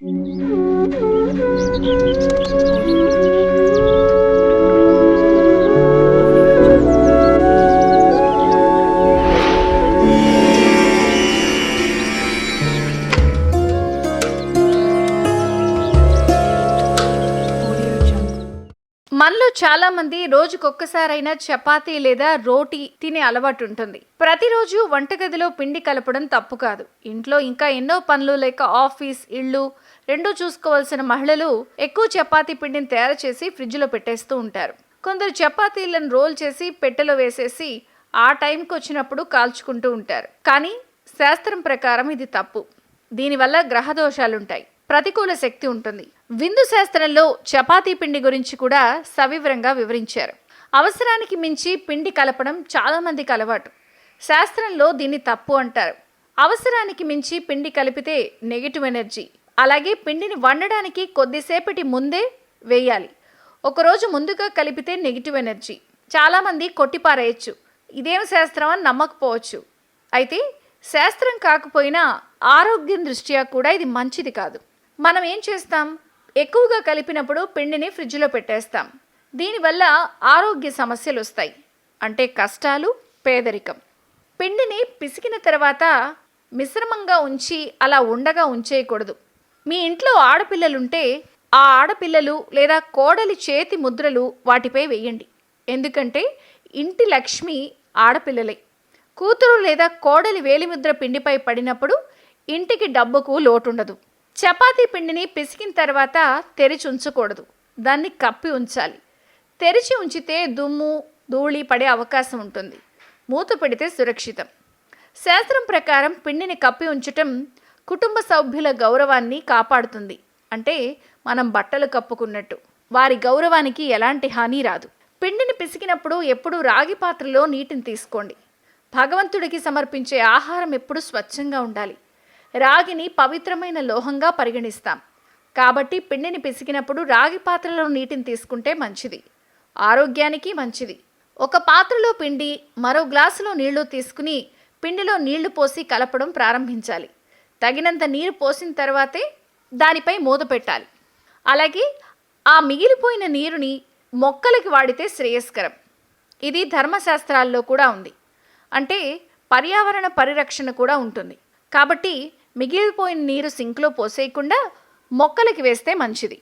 మనలో చాలా మంది రోజుకొక్కసారైనా చపాతీ లేదా రోటీ తినే అలవాటు ఉంటుంది. ప్రతిరోజు వంటగదిలో పిండి కలపడం తప్పు కాదు. ఇంట్లో ఇంకా ఎన్నో పనులు లేక ఆఫీస్, ఇళ్ళు రెండూ చూసుకోవాల్సిన మహిళలు ఎక్కువ చపాతీ పిండిని తయారు చేసి ఫ్రిడ్జ్లో పెట్టేస్తూ ఉంటారు. కొందరు చపాతీలను రోల్ చేసి పెట్టెలో వేసేసి ఆ టైంకి వచ్చినప్పుడు కాల్చుకుంటూ ఉంటారు. కానీ శాస్త్రం ప్రకారం ఇది తప్పు. దీనివల్ల గ్రహ దోషాలుంటాయి, ప్రతికూల శక్తి ఉంటుంది. విందు శాస్త్రంలో చపాతీ పిండి గురించి కూడా సవివరంగా వివరించారు. అవసరానికి మించి పిండి కలపడం చాలా మందికి అలవాటు. శాస్త్రంలో దీన్ని తప్పు అంటారు. అవసరానికి మించి పిండి కలిపితే నెగిటివ్ ఎనర్జీ. అలాగే పిండిని వండడానికి కొద్దిసేపటి ముందే వేయాలి. ఒకరోజు ముందుగా కలిపితే నెగిటివ్ ఎనర్జీ. చాలామంది కొట్టిపారేయచ్చు, ఇదేం శాస్త్రం అని నమ్మకపోవచ్చు. అయితే శాస్త్రం కాకపోయినా ఆరోగ్యం దృష్ట్యా కూడా ఇది మంచిది కాదు. మనం ఏం చేస్తాం? ఎక్కువగా కలిపినప్పుడు పిండిని ఫ్రిడ్జ్లో పెట్టేస్తాం. దీనివల్ల ఆరోగ్య సమస్యలు వస్తాయి. అంటే కష్టాలు, పేదరికం. పిండిని పిసికిన తర్వాత మిశ్రమంగా ఉంచి అలా ఉండగా ఉంచేయకూడదు. మీ ఇంట్లో ఆడపిల్లలుంటే ఆ ఆడపిల్లలు లేదా కోడలి చేతి ముద్రలు వాటిపై వేయండి. ఎందుకంటే ఇంటి లక్ష్మి ఆడపిల్లలే. కూతురు లేదా కోడలి వేలిముద్ర పిండిపై పడినప్పుడు ఇంటికి డబ్బుకు లోటుండదు. చపాతీ పిండిని పిసికిన తర్వాత తెరిచి ఉంచకూడదు, దాన్ని కప్పి ఉంచాలి. తెరిచి ఉంచితే దుమ్ము, ధూళి పడే అవకాశం ఉంటుంది. మూత పెడితే సురక్షితం. శాస్త్రం ప్రకారం పిండిని కప్పి ఉంచటం కుటుంబ సభ్యుల గౌరవాన్ని కాపాడుతుంది. అంటే మనం బట్టలు కప్పుకున్నట్టు. వారి గౌరవానికి ఎలాంటి హాని రాదు. పిండిని పిసికినప్పుడు ఎప్పుడూ రాగి పాత్రలో నీటిని తీసుకోండి. భగవంతుడికి సమర్పించే ఆహారం ఎప్పుడూ స్వచ్ఛంగా ఉండాలి. రాగిని పవిత్రమైన లోహంగా పరిగణిస్తాం. కాబట్టి పిండిని పిసికినప్పుడు రాగి పాత్రలో నీటిని తీసుకుంటే మంచిది, ఆరోగ్యానికి మంచిది. ఒక పాత్రలో పిండి, మరో గ్లాసులో నీళ్లు తీసుకుని పిండిలో నీళ్లు పోసి కలపడం ప్రారంభించాలి. తగినంత నీరు పోసిన తర్వాతే దానిపై మూత పెట్టాలి. అలాగే ఆ మిగిలిపోయిన నీరుని మొక్కలకి వాడితే శ్రేయస్కరం. ఇది ధర్మశాస్త్రాల్లో కూడా ఉంది. అంటే పర్యావరణ పరిరక్షణ కూడా ఉంటుంది. కాబట్టి మిగిలిపోయిన నీరు సింక్లో పోసేయకుండా మొక్కలకి వేస్తే మంచిది.